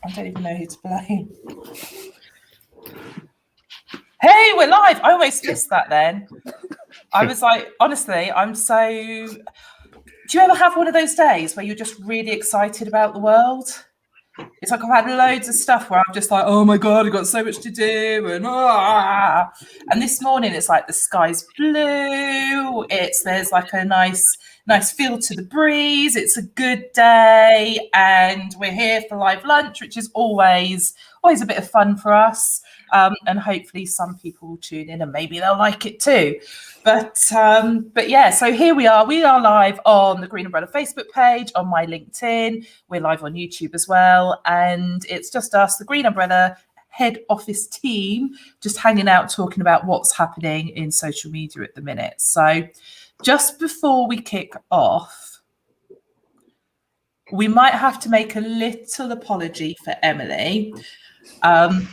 I don't even know who to blame. Hey, we're live. I almost missed that then. I was like, honestly, I'm so... Do you ever have one of those days where you're just really excited about the world? It's like I've had loads of stuff where I'm just like, oh my God, I've got so much to do. And this morning it's like the sky's blue. There's like a nice feel to the breeze. It's a good day. And we're here for live lunch, which is always a bit of fun for us. And hopefully some people will tune in and maybe they'll like it too. But yeah, so here we are. We are live on the Green Umbrella Facebook page, on my LinkedIn. We're live on YouTube as well. And it's just us, the Green Umbrella head office team, just hanging out, talking about what's happening in social media at the minute. So just before we kick off, we might have to make a little apology for Emily. I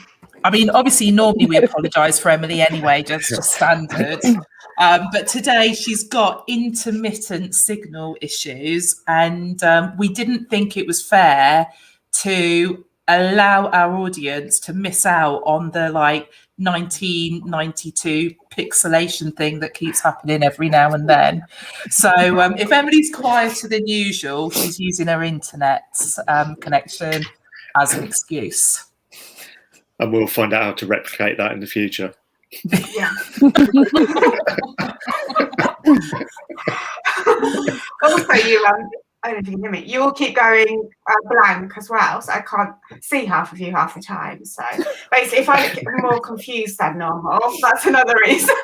mean, obviously, normally we apologise for Emily anyway, just standard. But today she's got intermittent signal issues, and we didn't think it was fair to allow our audience to miss out on the 1992 pixelation thing that keeps happening every now and then. So if Emily's quieter than usual, she's using her internet connection as an excuse. And we'll find out how to replicate that in the future. Yeah. Also, you I don't know if you can hear me. You all keep going blank as well, so I can't see half of you half the time. So basically, if I get more confused than normal, that's another reason.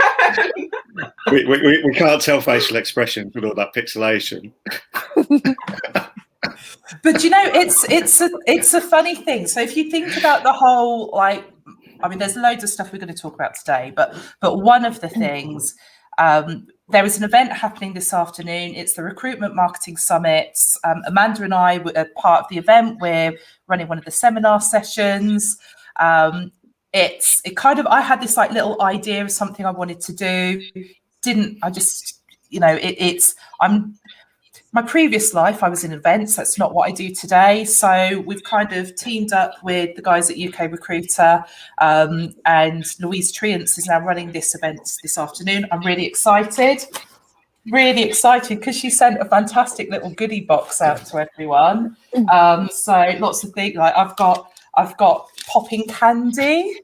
we can't tell facial expressions with all that pixelation. But you know, it's a funny thing. So if you think about the whole, I mean, there's loads of stuff we're going to talk about today, but one of the things, there is an event happening this afternoon. It's the Recruitment Marketing Summit. Amanda and I were part of the event. We're running one of the seminar sessions. I had this little idea of something I wanted to do. My previous life, I was in events. That's not what I do today. So we've kind of teamed up with the guys at UK Recruiter, and Louise Triance is now running this event this afternoon. I'm really excited because she sent a fantastic little goodie box out to everyone. So lots of things, I've got popping candy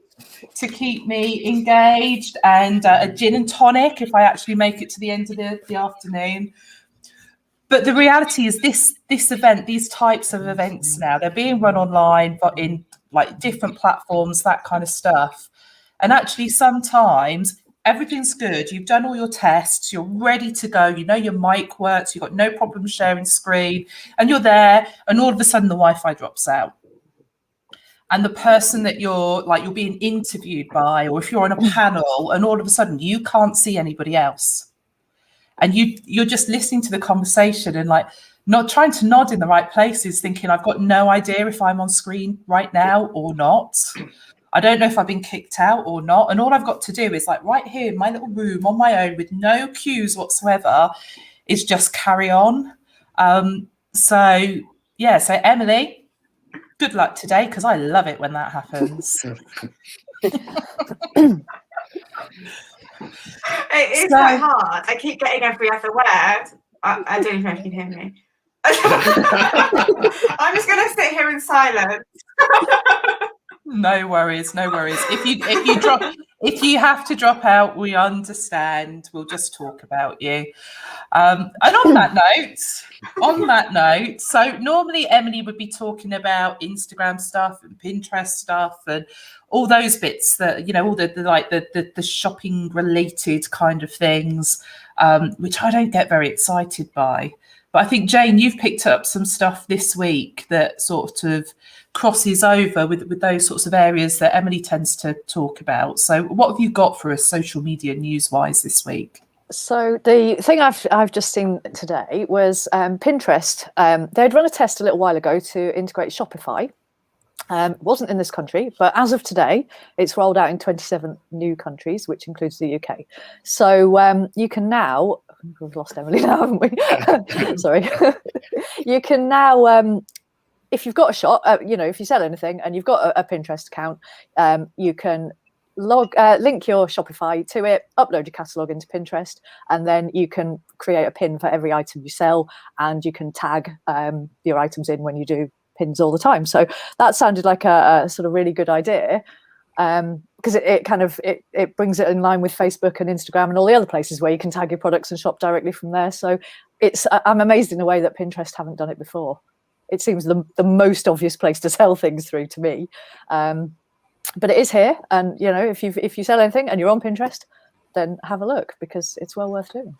to keep me engaged, and a gin and tonic if I actually make it to the end of the afternoon. But the reality is this event, these types of events now, they're being run online, but in different platforms, that kind of stuff. And actually sometimes everything's good. You've done all your tests, you're ready to go. You know your mic works, you've got no problem sharing screen, and you're there, and all of a sudden the Wi-Fi drops out. And the person that you're being interviewed by, or if you're on a panel, and all of a sudden you can't see anybody else. And you're just listening to the conversation and not trying to nod in the right places, thinking I've got no idea if I'm on screen right now or not. I don't know if I've been kicked out or not. And all I've got to do is right here in my little room on my own with no cues whatsoever is just carry on. So Emily, good luck today, because I love it when that happens. It's quite hard. I keep getting every other word. I don't even know if you can hear me. I'm just going to sit here in silence. No worries. If you have to drop out, we understand. We'll just talk about you. And on that note, so normally Emily would be talking about Instagram stuff and Pinterest stuff and all those bits that, all the shopping related kind of things, which I don't get very excited by. But I think, Jane, you've picked up some stuff this week that sort of crosses over with those sorts of areas that Emily tends to talk about. So what have you got for us social media news-wise this week? So the thing I've just seen today was Pinterest. They'd run a test a little while ago to integrate Shopify. It wasn't in this country, but as of today, it's rolled out in 27 new countries, which includes the UK. So you can now, we've lost Emily now, haven't we? Sorry. You can now if you've got a shop, if you sell anything and you've got a Pinterest account, you can link your Shopify to it, upload your catalog into Pinterest, and then you can create a pin for every item you sell, and you can tag your items in when you do pins all the time. So that sounded like a sort of really good idea, because it brings it in line with Facebook and Instagram and all the other places where you can tag your products and shop directly from there. So I'm amazed in a way that Pinterest haven't done it before. It seems the most obvious place to sell things through to me. But it is here, and if you sell anything and you're on Pinterest, then have a look, because it's well worth doing.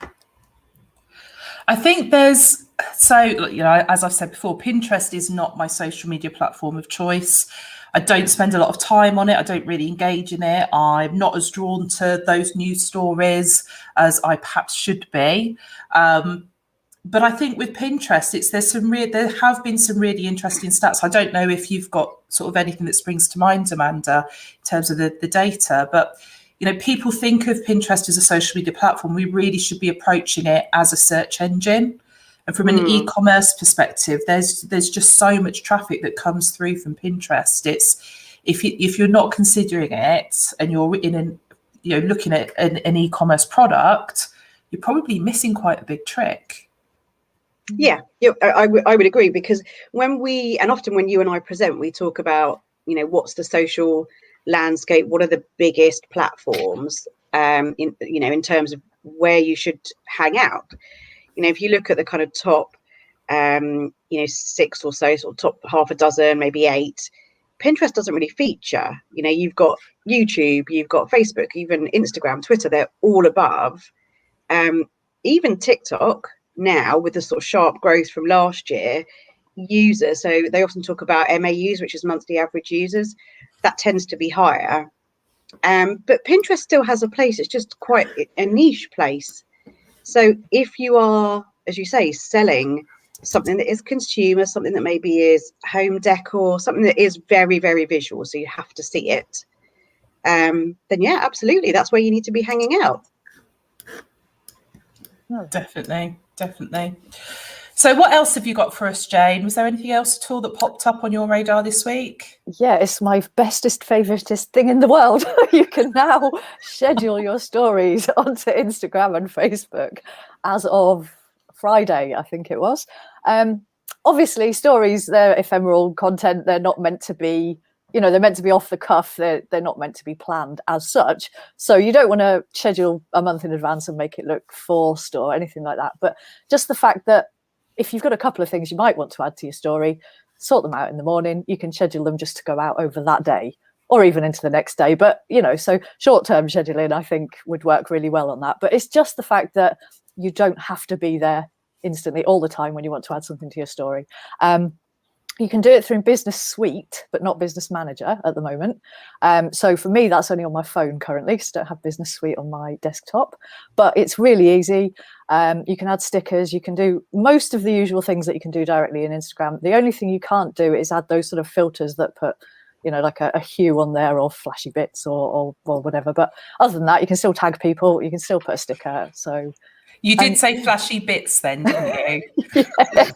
I think as I've said before, Pinterest is not my social media platform of choice. I don't spend a lot of time on it. I don't really engage in it. I'm not as drawn to those news stories as I perhaps should be. But I think with Pinterest, there have been some really interesting stats. I don't know if you've got sort of anything that springs to mind, Amanda, in terms of the data, but people think of Pinterest as a social media platform. We really should be approaching it as a search engine. And from an e-commerce perspective, there's just so much traffic that comes through from Pinterest. It's if you're not considering it and you're looking at an e-commerce product, you're probably missing quite a big trick. Yeah, I would agree, because often when you and I present, we talk about, what's the social landscape, what are the biggest platforms, in terms of where you should hang out. If you look at the kind of top, 6 or so, sort of top half a dozen, maybe 8, Pinterest doesn't really feature. You've got YouTube, you've got Facebook, even Instagram, Twitter, they're all above. Even TikTok, now with the sort of sharp growth from last year, users, so they often talk about MAUs, which is monthly average users, that tends to be higher, but Pinterest still has a place. It's just quite a niche place. So if you are, as you say, selling something that is consumer, something that maybe is home decor, something that is very, very visual, so you have to see it, then yeah, absolutely, that's where you need to be hanging out. Definitely. So what else have you got for us, Jane? Was there anything else at all that popped up on your radar this week? Yeah, it's my bestest, favoritist thing in the world. You can now schedule your stories onto Instagram and Facebook as of Friday, I think it was. Obviously, stories, they're ephemeral content. They're not meant to be, they're meant to be off the cuff. They're not meant to be planned as such. So you don't want to schedule a month in advance and make it look forced or anything like that. But just the fact that if you've got a couple of things you might want to add to your story, sort them out in the morning. You can schedule them just to go out over that day or even into the next day. But, so short-term scheduling, I think, would work really well on that. But it's just the fact that you don't have to be there instantly all the time when you want to add something to your story. You can do it through Business Suite, but not Business Manager at the moment. So for me, that's only on my phone currently, because I don't have Business Suite on my desktop. But it's really easy. You can add stickers. You can do most of the usual things that you can do directly in Instagram. The only thing you can't do is add those sort of filters that put, like a hue on there, or flashy bits or whatever. But other than that, you can still tag people. You can still put a sticker. So you did say flashy bits then, didn't you? Yes.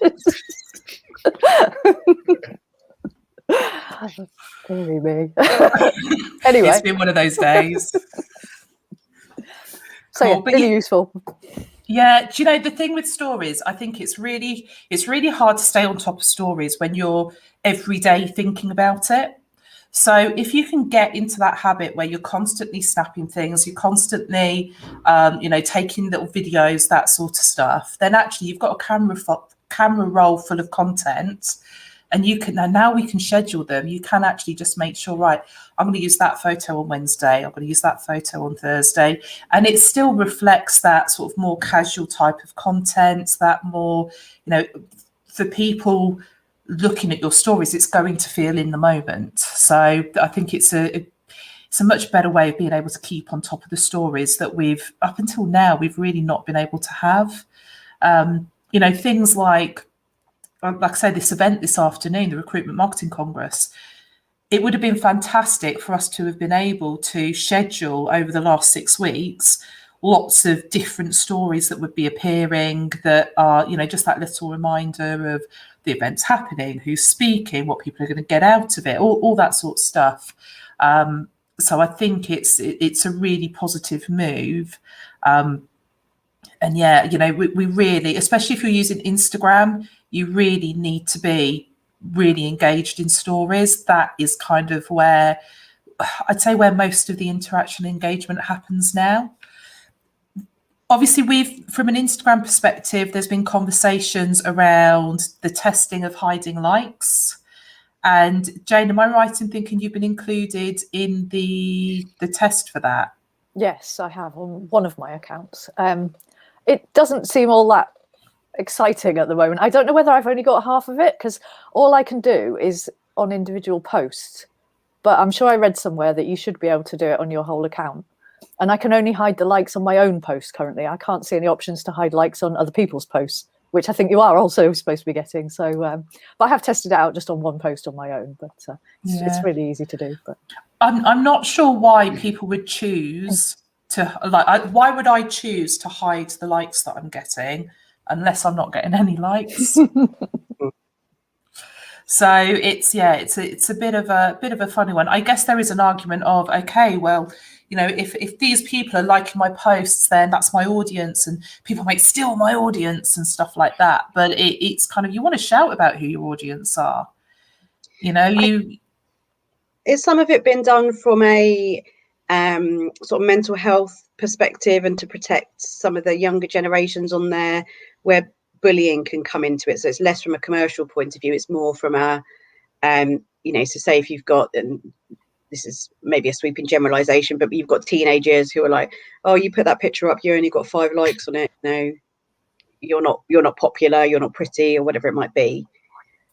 Very me. Anyway, it's been one of those days. So cool. Yeah, really useful. Yeah, do you know the thing with stories? I think it's really hard to stay on top of stories when you're every day thinking about it. So if you can get into that habit where you're constantly snapping things, you're constantly, taking little videos, that sort of stuff, then actually you've got a camera roll full of content, and now we can schedule them. You can actually just make sure, right, I'm going to use that photo on Wednesday, I'm going to use that photo on Thursday, and it still reflects that sort of more casual type of content, that more, for people looking at your stories, it's going to feel in the moment. So I think it's a much better way of being able to keep on top of the stories that we've, up until now, we've really not been able to have. Things like I say, this event this afternoon, the Recruitment Marketing Congress, it would have been fantastic for us to have been able to schedule over the last 6 weeks lots of different stories that would be appearing that are, just that little reminder of the events happening, who's speaking, what people are going to get out of it, all that sort of stuff. So I think it's a really positive move. And yeah, we really, especially if you're using Instagram, you really need to be really engaged in stories. That is kind of where I'd say where most of the interaction engagement happens now. Obviously, from an Instagram perspective, there's been conversations around the testing of hiding likes. And Jane, am I right in thinking you've been included in the test for that? Yes, I have on one of my accounts. It doesn't seem all that exciting at the moment. I don't know whether I've only got half of it, because all I can do is on individual posts. But I'm sure I read somewhere that you should be able to do it on your whole account. And I can only hide the likes on my own posts currently. I can't see any options to hide likes on other people's posts, which I think you are also supposed to be getting. So, but I have tested it out just on one post on my own. But it's really easy to do. But I'm not sure why people would choose to why would I choose to hide the likes that I'm getting unless I'm not getting any likes? So it's a bit of a funny one. I guess there is an argument of, okay, well, if these people are liking my posts, then that's my audience, and people might steal my audience and stuff like that. But it's kind of, you want to shout about who your audience are. Is some of it been done from a sort of mental health perspective, and to protect some of the younger generations on there where bullying can come into it? So it's less from a commercial point of view, it's more from a so say if you've got, and this is maybe a sweeping generalization, but you've got teenagers who are like, oh, you put that picture up, you only got 5 likes on it, no, you're not popular, you're not pretty, or whatever it might be.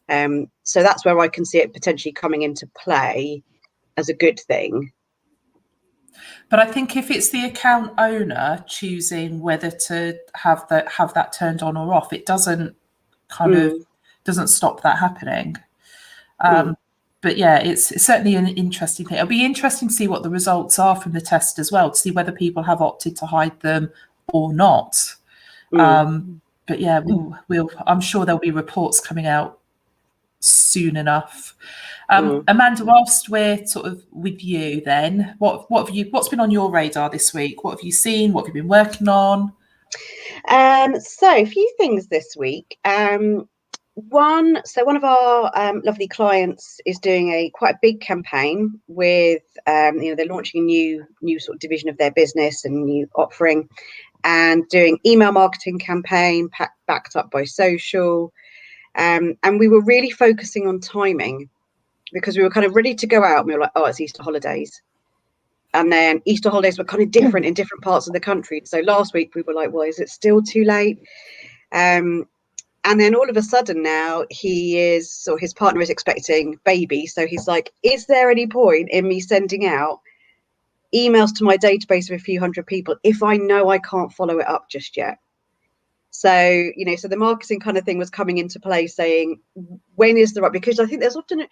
So that's where I can see it potentially coming into play as a good thing. But I think if it's the account owner choosing whether to have that turned on or off, it doesn't doesn't stop that happening. But yeah, it's certainly an interesting thing. It'll be interesting to see what the results are from the test as well, to see whether people have opted to hide them or not. But yeah, I'm sure there'll be reports coming out soon enough. Amanda, whilst we're sort of with you, then what's been on your radar this week? What have you seen? What have you been working on? So a few things this week. One of our lovely clients is doing quite a big campaign with they're launching a new sort of division of their business and new offering, and doing email marketing campaign backed up by social. And we were really focusing on timing, because we were kind of ready to go out and we were like, oh, it's Easter holidays. And then Easter holidays were kind of different in different parts of the country. So last week we were like, well, is it still too late? And then all of a sudden now his partner is expecting baby. So he's like, is there any point in me sending out emails to my database of a few hundred people if I know I can't follow it up just yet? So, so the marketing kind of thing was coming into play, saying, when is the right, because I think there's often,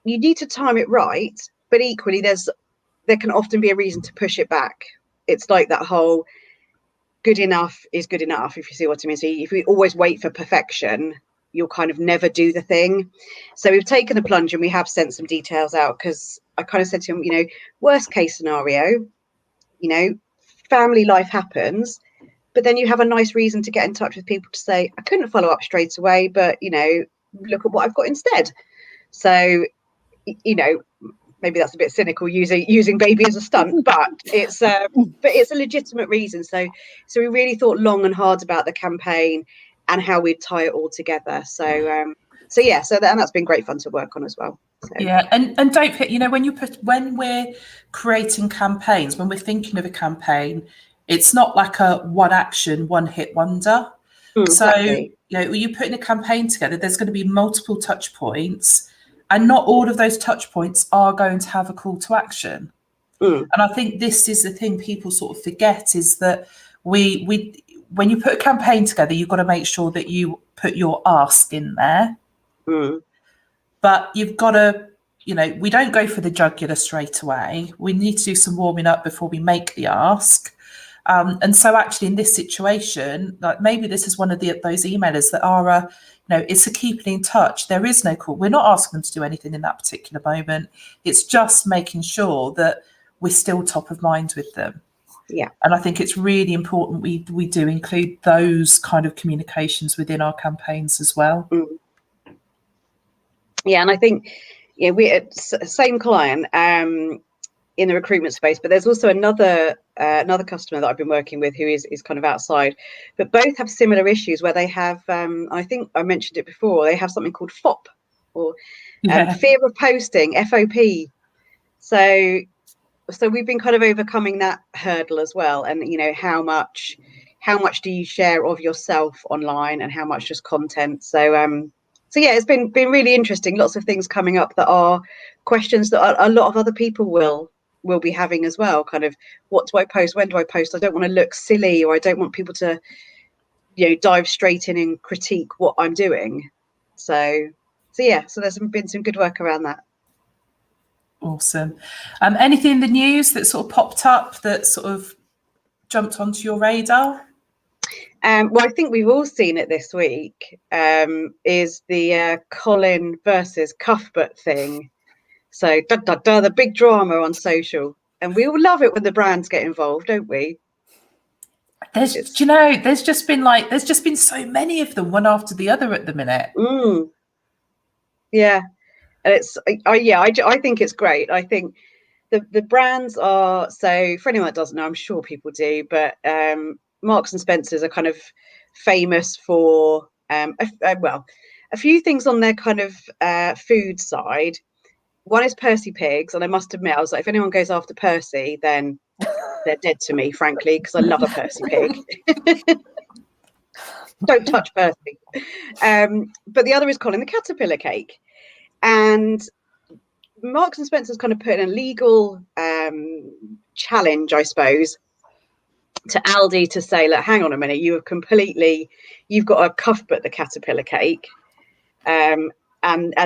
you need to time it right, but equally there can often be a reason to push it back. It's like that whole good enough is good enough, if you see what I mean. So if we always wait for perfection, you'll kind of never do the thing. So we've taken the plunge and we have sent some details out, because I kind of said to him, worst case scenario, family life happens, but then you have a nice reason to get in touch with people to say, I couldn't follow up straight away, but, look at what I've got instead. So, maybe that's a bit cynical using baby as a stunt, but it's a legitimate reason. So we really thought long and hard about the campaign and how we'd tie it all together. So that's been great fun to work on as well. So. Yeah, and don't forget, when we're creating campaigns, when we're thinking of a campaign, it's not like a one action, one hit wonder. Exactly. So, you put in a campaign together, there's going to be multiple touch points, and not all of those touch points are going to have a call to action. And I think this is the thing people sort of forget, is that when you put a campaign together, you've got to make sure that you put your ask in there. But you've got to, we don't go for the jugular straight away. We need to do some warming up before we make the ask. And so actually in this situation, like maybe this is one of those emailers that are, it's a keeping in touch. There is no call. We're not asking them to do anything in that particular moment. It's just making sure that we're still top of mind with them. Yeah. And I think it's really important we do include those kind of communications within our campaigns as well. Yeah, and I think we same client in the recruitment space, but there's also another customer that I've been working with who is kind of outside, but both have similar issues where they have I think I mentioned it before, they have something called FOP, or fear of posting, FOP. So we've been kind of overcoming that hurdle as well, and how much do you share of yourself online and how much just content. So yeah, it's been really interesting. Lots of things coming up that are questions that a lot of other people will be having as well. Kind of, what do I post? When do I post? I don't want to look silly, or I don't want people to dive straight in and critique what I'm doing. So yeah, so there's been some good work around that. Awesome. Anything in the news that sort of popped up that sort of jumped onto your radar? Well, I think we've all seen it this week, is the Colin versus Cuthbert thing. So the big drama on social, and we all love it when the brands get involved, don't we? There's just been so many of them, one after the other at the minute. Yeah, and it's I think it's great. I think the brands are, so for anyone that doesn't know, I'm sure people do, but Marks and Spencer's are kind of famous for a few things on their kind of food side. One is Percy pigs, and I must admit, I was like, if anyone goes after Percy, then they're dead to me, frankly, because I love a Percy pig. Don't touch Percy. But the other is Colin the caterpillar cake, and Marks and Spencer's kind of put in a legal challenge, I suppose, to Aldi to say, look, hang on a minute, you've got a Cuthbert the caterpillar cake, and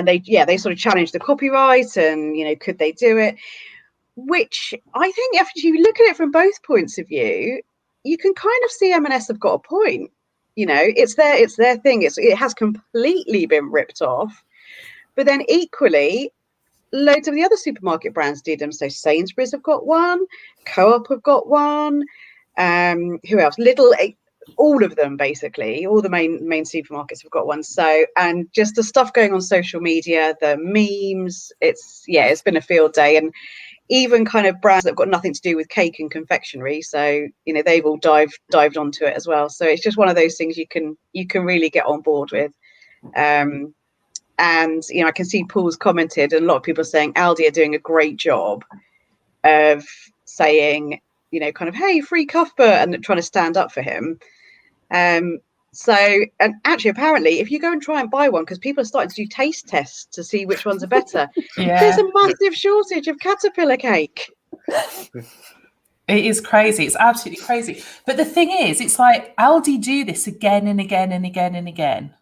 they sort of challenged the copyright, and could they do it? Which I think, if you look at it from both points of view, you can kind of see M&S have got a point. It's their thing. It has completely been ripped off, but then equally, loads of the other supermarket brands did them. So Sainsbury's have got one, Co-op have got one. Who else? Lidl, all of them, basically, all the main supermarkets have got one. So, and just the stuff going on social media, the memes, it's been a field day. And even kind of brands that have got nothing to do with cake and confectionery, so they've all dived onto it as well. So it's just one of those things you can really get on board with. And I can see Paul's commented, and a lot of people are saying Aldi are doing a great job of saying, kind of, hey, free Cuthbert, and trying to stand up for him. So, and actually, apparently, if you go and try and buy one, because people are starting to do taste tests to see which ones are better, there's a massive shortage of caterpillar cake. It is crazy. It's absolutely crazy. But the thing is, it's like Aldi do this again and again and again and again.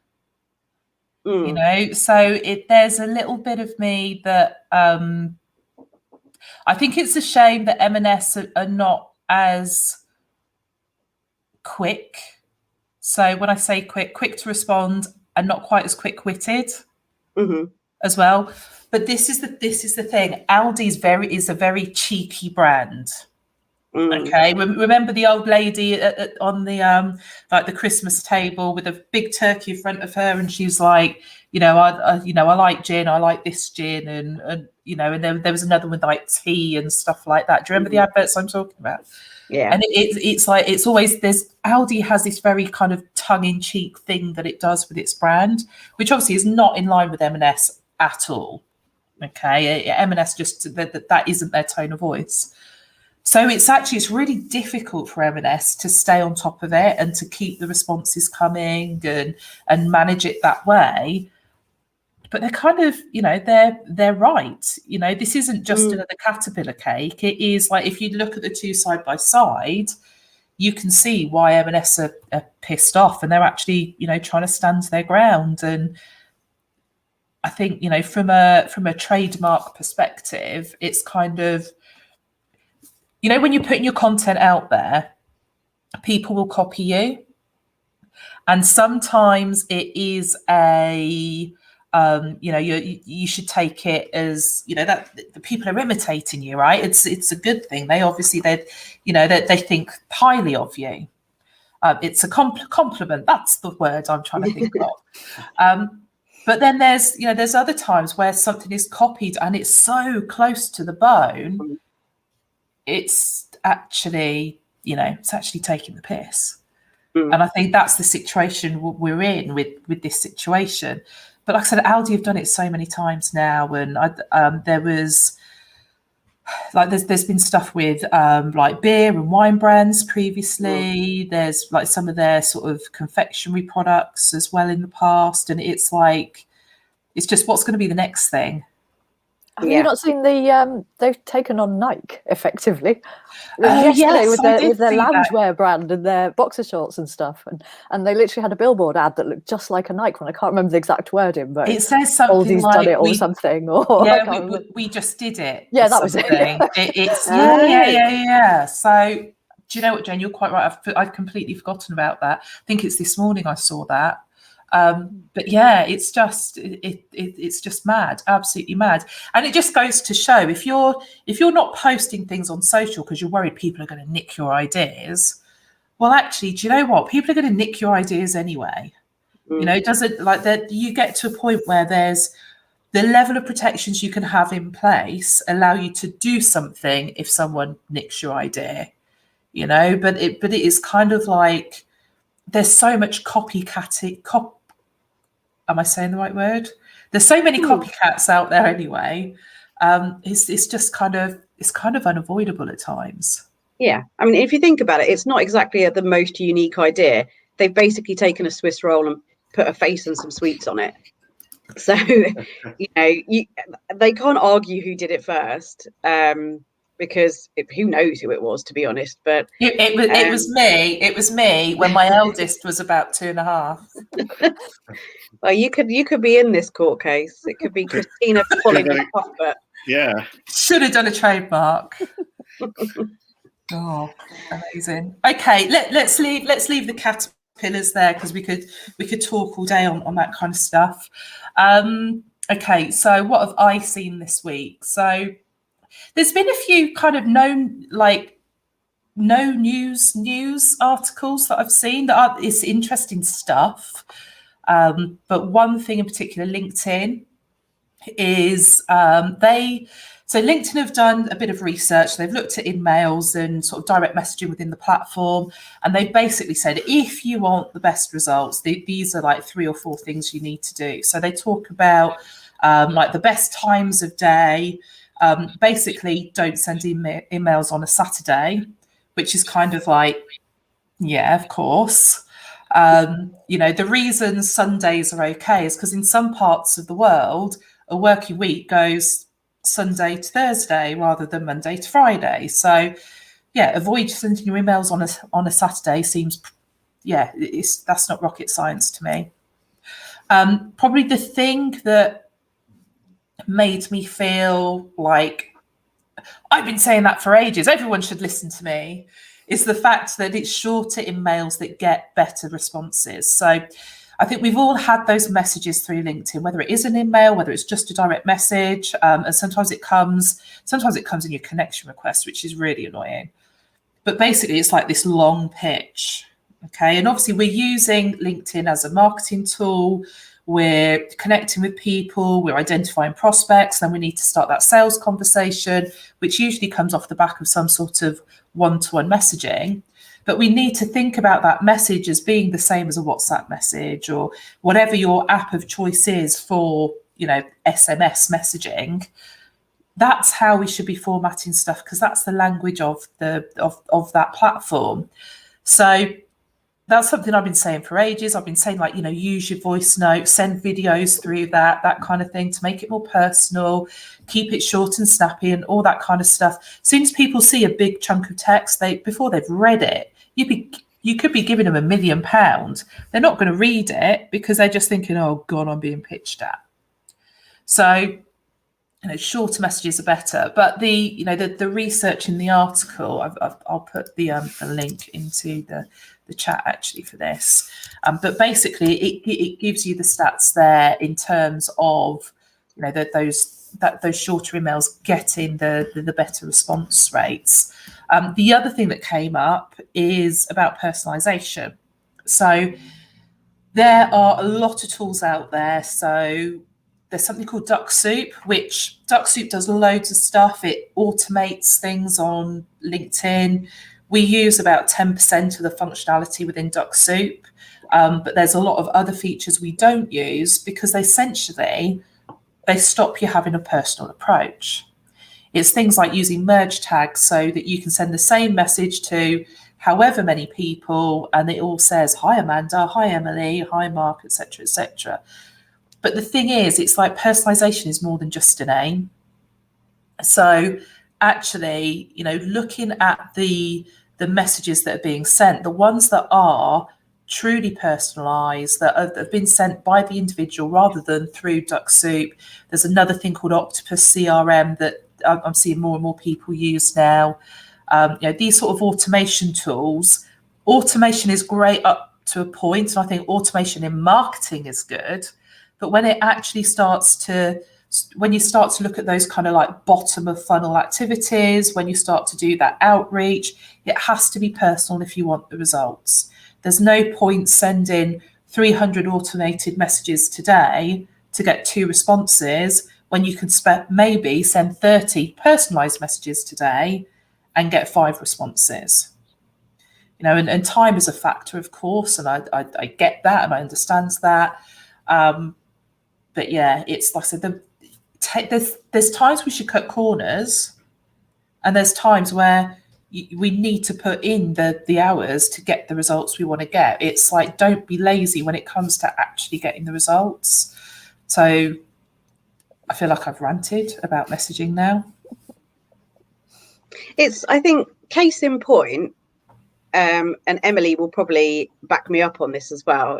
So there's a little bit of me that I think it's a shame that M&S are not as quick. So when I say quick to respond, and not quite as quick-witted as well. But this is the thing. Aldi is a very cheeky brand. Okay, remember the old lady on the like the Christmas table with a big turkey in front of her, and she's like, I like gin, I like this gin, and and then there was another with like tea and stuff like that. Do you remember the adverts I'm talking about? Yeah. And it's like, it's always, Aldi has this very kind of tongue-in-cheek thing that it does with its brand, which obviously is not in line with M&S at all. Okay, M&S just that isn't their tone of voice. So it's really difficult for M&S to stay on top of it and to keep the responses coming and manage it that way. But they're kind of, they're right. This isn't just another caterpillar cake. It is like, if you look at the two side by side, you can see why M&S are pissed off, and they're actually, trying to stand their ground. And I think, from a trademark perspective, it's kind of, when you're putting your content out there, people will copy you. And sometimes it is a, you should take it as, that the people are imitating you, right? It's a good thing. They obviously, they think highly of you. It's a compliment. That's the word I'm trying to think of. But then there's other times where something is copied and it's so close to the bone, it's actually taking the piss. And I think that's the situation we're in with this situation. But like I said, Aldi have done it so many times now, and there was like there's been stuff with like beer and wine brands previously. There's like some of their sort of confectionery products as well in the past, and it's like it's just what's going to be the next thing. Have you not seen they've taken on Nike effectively? Yesterday with their loungewear brand and their boxer shorts and stuff, and they literally had a billboard ad that looked just like a Nike one. I can't remember the exact wording, but it says something Aldi's like done it or something. Or we just did it. Yeah, that was it. It's yeah. So do you know what, Jen? You're quite right. I've completely forgotten about that. I think it's this morning I saw that. But yeah, it's just it's just mad, absolutely mad. And it just goes to show if you're not posting things on social because you're worried people are going to nick your ideas, well, actually, do you know what? People are going to nick your ideas anyway. It doesn't like that. You get to a point where there's the level of protections you can have in place allow you to do something if someone nicks your idea. But it is kind of like there's so much copycatting. Am I saying the right word? There's so many copycats out there anyway. It's just kind of unavoidable at times. Yeah, I mean, if you think about it, it's not exactly the most unique idea. They've basically taken a Swiss roll and put a face and some sweets on it. So, they can't argue who did it first, because who knows who it was, to be honest. But it was me. It was me when my eldest was about 2.5. Well, you could be in this court case. It could be Christina pulling the puppet. Yeah. Should have done a trademark. Oh, amazing. Okay, let's leave the caterpillars there because we could talk all day on that kind of stuff. Okay, so what have I seen this week? So there's been a few kind of no news articles that I've seen that it's interesting stuff. But one thing in particular, LinkedIn is so LinkedIn have done a bit of research. They've looked at InMails and sort of direct messaging within the platform, and they basically said if you want the best results, these are like 3 or 4 things you need to do. So they talk about like the best times of day. Basically, don't send emails on a Saturday, which is kind of like, yeah, of course. The reason Sundays are okay is because in some parts of the world, a working week goes Sunday to Thursday rather than Monday to Friday. So, yeah, avoid sending your emails on a Saturday seems, that's not rocket science to me. Probably the thing that made me feel like I've been saying that for ages, everyone should listen to me, is the fact that it's shorter emails that get better responses. So I think we've all had those messages through LinkedIn, whether it is an email, whether it's just a direct message, and sometimes it comes in your connection request, which is really annoying. But basically, it's like this long pitch, okay? And obviously, we're using LinkedIn as a marketing tool. We're connecting with people, we're identifying prospects, then we need to start that sales conversation, which usually comes off the back of some sort of one-to-one messaging. But we need to think about that message as being the same as a WhatsApp message or whatever your app of choice is for, SMS messaging. That's how we should be formatting stuff because that's the language of that platform. So that's something I've been saying for ages. I've been saying use your voice note, send videos through that kind of thing to make it more personal, keep it short and snappy and all that kind of stuff. As soon as people see a big chunk of text, before they've read it, you could be giving them £1 million. They're not going to read it because they're just thinking, oh God, I'm being pitched at. So shorter messages are better. But the research in the article, I'll put the link into the chat actually for this. But basically, it gives you the stats there in terms of those shorter emails getting the better response rates. The other thing that came up is about personalization. So there are a lot of tools out there. So there's something called Duck Soup, which Duck Soup does loads of stuff. It automates things on LinkedIn. We use about 10% of the functionality within Duck Soup, but there's a lot of other features we don't use because they stop you having a personal approach. It's things like using merge tags so that you can send the same message to however many people, and it all says, hi, Amanda, hi, Emily, hi, Mark, etc., etc. But the thing is, it's like personalization is more than just a name. So actually, looking at the messages that are being sent, the ones that are truly personalized, that have been sent by the individual rather than through Duck Soup. There's another thing called Octopus CRM that I'm seeing more and more people use now. These sort of automation tools. Automation is great up to a point, and I think automation in marketing is good. But when it actually when you start to look at those kind of like bottom of funnel activities, when you start to do that outreach, it has to be personal if you want the results. There's no point sending 300 automated messages today to get 2 responses when you can maybe send 30 personalized messages today and get 5 responses. And time is a factor, of course, and I get that and I understand that. But yeah, it's like I said, there's times we should cut corners, and there's times where we need to put in the hours to get the results we want to get. It's like, don't be lazy when it comes to actually getting the results. So I feel like I've ranted about messaging now. I think, case in point, and Emily will probably back me up on this as well.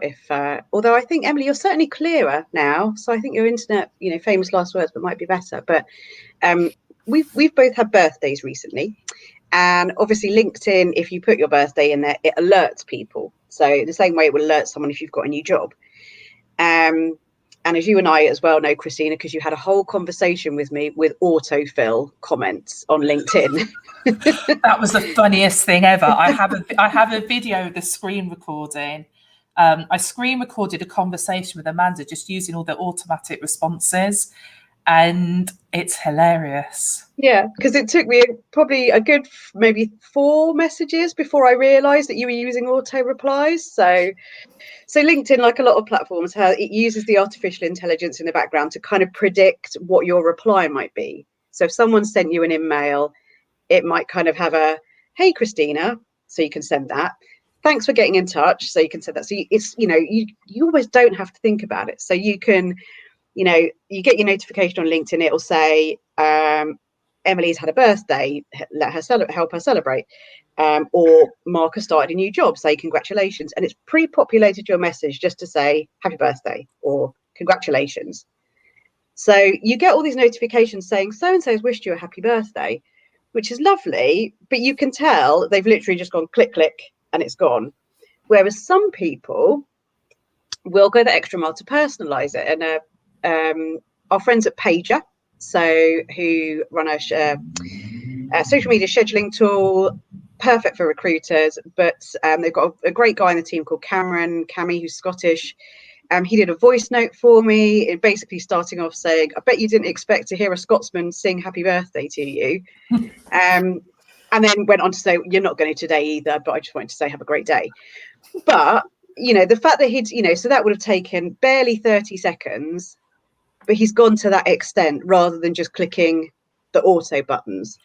Although I think, Emily, you're certainly clearer now, so I think your internet, famous last words, but might be better. But we've both had birthdays recently, and obviously LinkedIn, if you put your birthday in there, it alerts people. So the same way it will alert someone if you've got a new job. And as you and I as well know, Christina, because you had a whole conversation with me with autofill comments on LinkedIn. That was the funniest thing ever. I have a video of the screen recording. I screen recorded a conversation with Amanda just using all the automatic responses, and it's hilarious. Yeah, because it took me probably a good maybe 4 messages before I realised that you were using auto replies. So LinkedIn, like a lot of platforms, it uses the artificial intelligence in the background to kind of predict what your reply might be. So if someone sent you an InMail, it might kind of have a, hey, Christina, so you can send that. Thanks for getting in touch, so you can send that. So it's, you always don't have to think about it. So you can, you get your notification on LinkedIn, it'll say, Emily's had a birthday, help her celebrate. Or Mark has started a new job, say congratulations. And it's pre-populated your message just to say happy birthday or congratulations. So you get all these notifications saying so-and-so has wished you a happy birthday, which is lovely, but you can tell they've literally just gone click, click, and it's gone. Whereas some people will go the extra mile to personalize it. And our friends at Pager, who run a social media scheduling tool, perfect for recruiters, but they've got a great guy in the team called Cammy, who's Scottish. He did a voice note for me, basically starting off saying, I bet you didn't expect to hear a Scotsman sing happy birthday to you. And then went on to say, you're not going to today either, but I just wanted to say have a great day. But, the fact that so that would have taken barely 30 seconds, but he's gone to that extent rather than just clicking the auto buttons.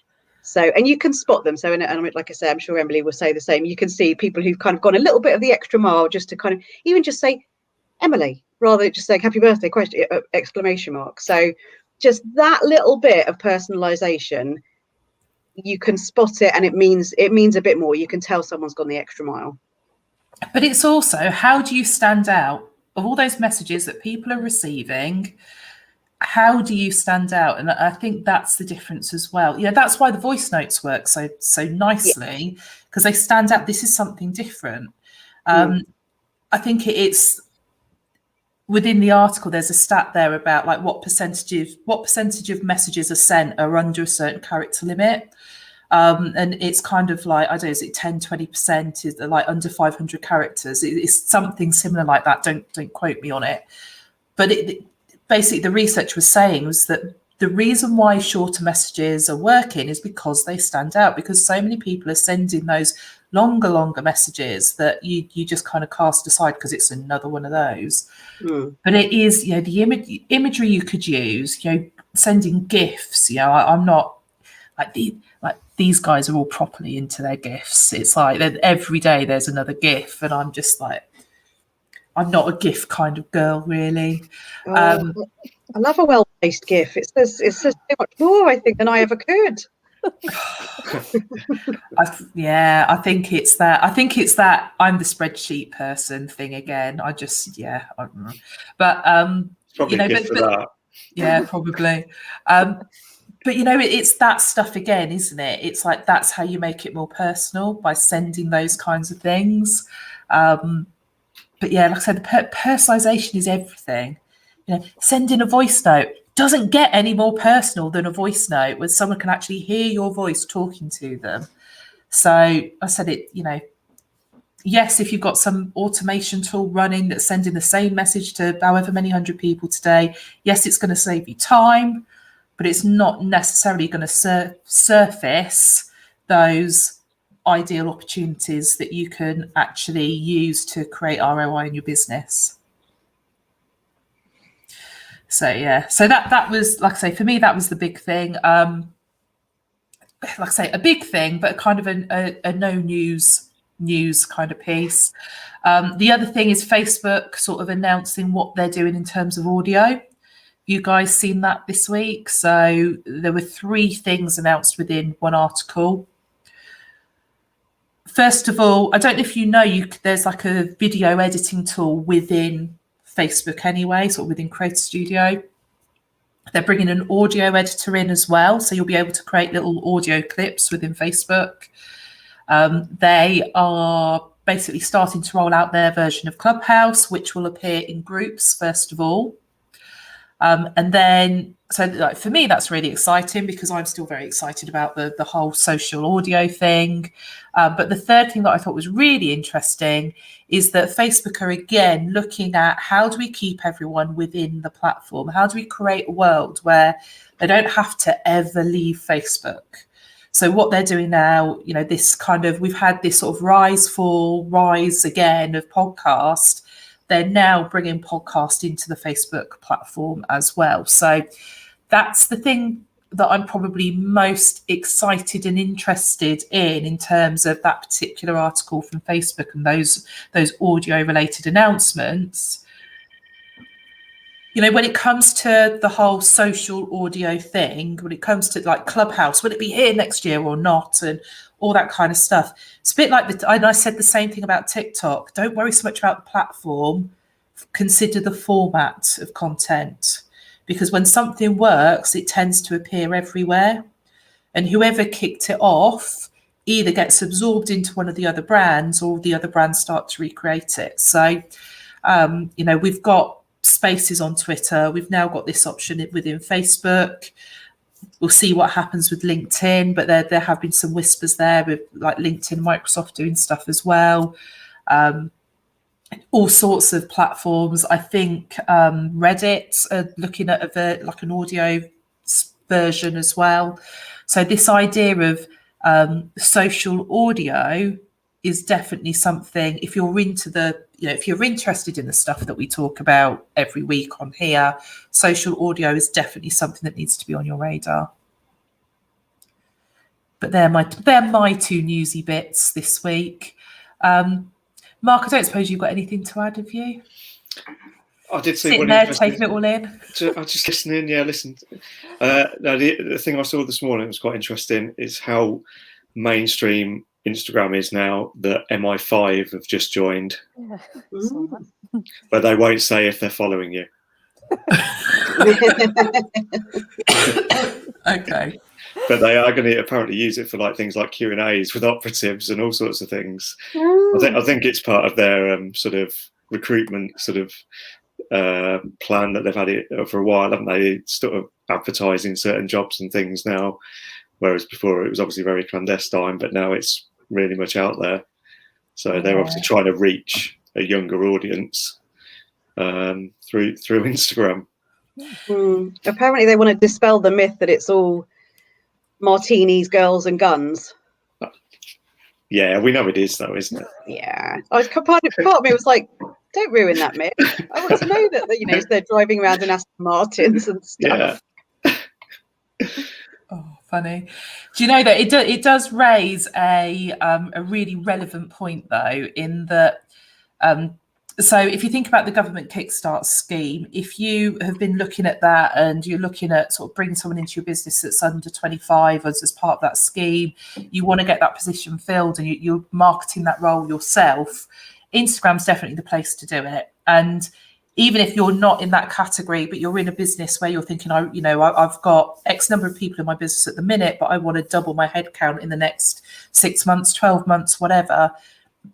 So, and you can spot them. So, and like I say, I'm sure Emily will say the same. You can see people who've kind of gone a little bit of the extra mile just to kind of even just say Emily, rather than just saying happy birthday, exclamation mark. So just that little bit of personalization, you can spot it, and it means a bit more. You can tell someone's gone the extra mile. But it's also, how do you stand out of all those messages that people are receiving? how do you stand out? And I think that's the difference as well. That's why the voice notes work so nicely, because they stand out. This is something different. I think it's within the article, there's a stat there about like what percentage of messages are sent are under a certain character limit. And it's kind of like, I don't know, is it 10-20% is like under 500 characters? It's something similar like that. Don't quote me on it. But basically the research was saying was that the reason why shorter messages are working is because they stand out, because so many people are sending those longer messages that you just kind of cast aside because it's another one of those. But it is, the imagery you could use, sending GIFs, I'm not like these guys are all properly into their GIFs. It's like every day there's another GIF, and I'm just like, I'm not a GIF kind of girl, really. I love a well-placed GIF. It says so much more, I think, than I ever could. I think it's that. I think it's that I'm the spreadsheet person thing again. I just, I don't know. But probably good for that. Yeah, probably. But it's that stuff again, isn't it? It's like that's how you make it more personal, by sending those kinds of things. But yeah, like I said, the personalization is everything. Sending a voice note doesn't get any more personal than a voice note where someone can actually hear your voice talking to them. So I said it, yes, if you've got some automation tool running that's sending the same message to however many hundred people today, yes, it's going to save you time, but it's not necessarily going to surface those ideal opportunities that you can actually use to create ROI in your business. So that was, like I say, for me, that was the big thing. Like I say, a big thing, but kind of a no news kind of piece. The other thing is Facebook sort of announcing what they're doing in terms of audio. You guys seen that this week? So there were 3 things announced within one article. First of all, I don't know if there's like a video editing tool within Facebook anyway, sort of within Creator Studio. They're bringing an audio editor in as well, so you'll be able to create little audio clips within Facebook. They are basically starting to roll out their version of Clubhouse, which will appear in groups first of all. And then, so like for me, that's really exciting because I'm still very excited about the whole social audio thing. But the third thing that I thought was really interesting is that Facebook are again looking at how do we keep everyone within the platform? How do we create a world where they don't have to ever leave Facebook? So what they're doing now, this kind of, we've had this sort of rise again of podcast. They're now bringing podcast into the Facebook platform as well. So that's the thing that I'm probably most excited and interested in terms of that particular article from Facebook and those audio related announcements. When it comes to the whole social audio thing, when it comes to like Clubhouse, will it be here next year or not? And all that kind of stuff. It's a bit like and I said the same thing about TikTok. Don't worry so much about the platform. Consider the format of content, because when something works, it tends to appear everywhere. And whoever kicked it off either gets absorbed into one of the other brands or the other brands start to recreate it. So, we've got Spaces on Twitter. We've now got this option within Facebook. We'll see what happens with LinkedIn, but there have been some whispers there with like LinkedIn, Microsoft doing stuff as well. All sorts of platforms. I think Reddit are looking at like an audio version as well. So this idea of social audio is definitely something, if you're into if you're interested in the stuff that we talk about every week on here, social audio is definitely something that needs to be on your radar. But they're my 2 newsy bits this week. Mark, I don't suppose you've got anything to add, have you? I did see sitting there taking it all in. I'm just listening. Yeah, listen. No, the thing I saw this morning was quite interesting. Is how mainstream Instagram is now. The MI5 have just joined, Yeah. but they won't say if they're following you. Okay. But they are going to apparently use it for like things like Q&As with operatives and all sorts of things. I think it's part of their sort of recruitment sort of plan that they've had it for a while, haven't they? Sort of advertising certain jobs and things now, whereas before it was obviously very clandestine, but now it's really much out there. So they're obviously trying to reach a younger audience through Instagram. Apparently they want to dispel the myth that it's all martinis, girls and guns. Yeah, we know it is though, isn't it? Yeah. Part of me was like, don't ruin that myth. I want to know that they're driving around in Aston Martins and stuff. Yeah. Oh, funny. Do you know that it does raise a really relevant point though, in that so if you think about the government Kickstart scheme, if you have been looking at that and you're looking at sort of bringing someone into your business that's under 25 as part of that scheme, you want to get that position filled and you're marketing that role yourself, Instagram's definitely the place to do it. And even if you're not in that category, but you're in a business where you're thinking, I've got X number of people in my business at the minute, but I want to double my headcount in the next 6 months, 12 months, whatever.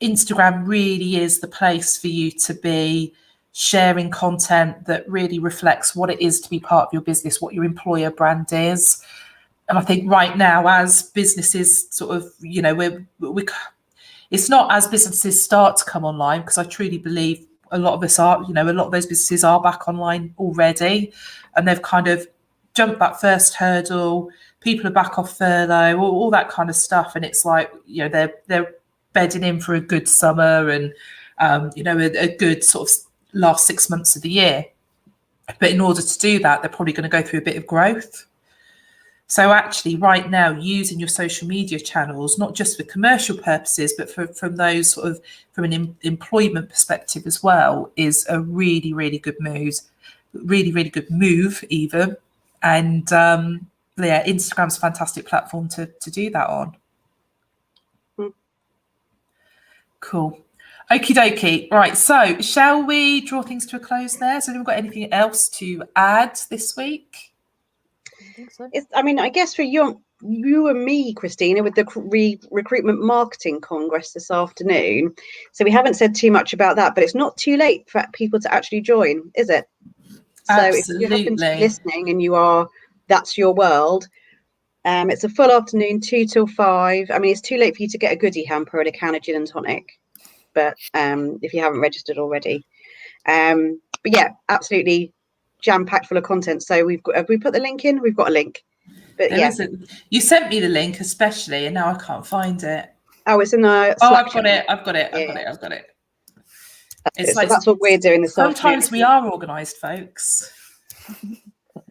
Instagram really is the place for you to be sharing content that really reflects what it is to be part of your business, what your employer brand is. And I think right now, as businesses sort of, it's not as businesses start to come online, because I truly believe a lot of us are, a lot of those businesses are back online already, and they've kind of jumped that first hurdle. People are back off furlough, all that kind of stuff. And it's like, they're bedding in for a good summer and, a good sort of last 6 months of the year. But in order to do that, they're probably going to go through a bit of growth. So actually right now, using your social media channels, not just for commercial purposes, but from those sort of from an employment perspective as well, is a really, really good move, even. And Instagram's a fantastic platform to do that on. Cool. Okie dokie. Right. So shall we draw things to a close there? So have we got anything else to add this week? I think so. I guess for you and me, Christina, with the Recruitment Marketing Congress this afternoon. So we haven't said too much about that, but it's not too late for people to actually join, is it? So Absolutely. if you happen to be listening and that's your world, it's a full afternoon, 2 till 5. It's too late for you to get a goodie hamper and a can of gin and tonic, but if you haven't registered already. But yeah, absolutely jam-packed full of content. So have we put the link in? We've got a link. But You sent me the link especially, and now I can't find it. Oh, it's in the Slack. I've got it. It's so that's what we're doing this afternoon. Sometimes we are organised, folks.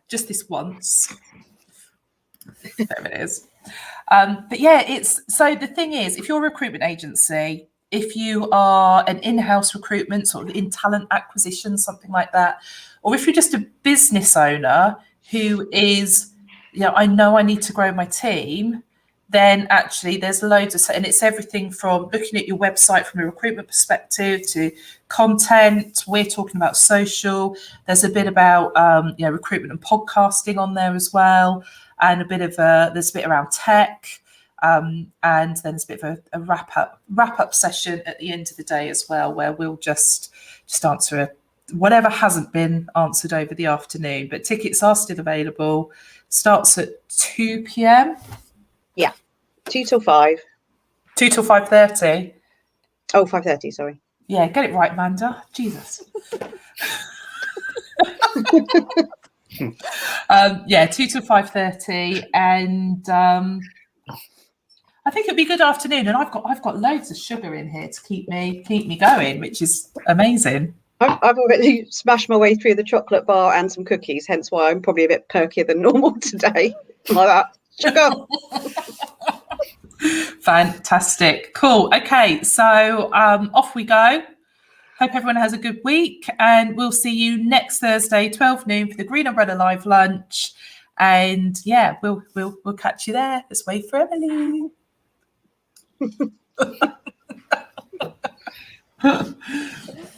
Just this once. There it is. But yeah, so the thing is, if you're a recruitment agency, if you are an in-house recruitment, sort of in talent acquisition, something like that, or if you're just a business owner who is, I know I need to grow my team, then actually there's loads of, and it's everything from looking at your website from a recruitment perspective to content. We're talking about social. There's a bit about recruitment and podcasting on there as well, and there's a bit around tech, and then there's a bit of a wrap up session at the end of the day as well, where we'll just answer whatever hasn't been answered over the afternoon. But tickets are still available. Starts at 2 p.m. Yeah, 2 till 5. 2 till 5:30. Oh, 5:30, sorry. Yeah, get it right, Amanda. Jesus. 2 till 5:30, and I think it'd be a good afternoon. And I've got loads of sugar in here to keep me going, which is amazing. I've already smashed my way through the chocolate bar and some cookies, hence why I'm probably a bit perkier than normal today. Like that. Sugar. Fantastic. Cool. Okay, so off we go. Hope everyone has a good week, and we'll see you next Thursday, 12 noon, for the Green Umbrella Live lunch. And yeah, we'll catch you there. Let's wait for Emily.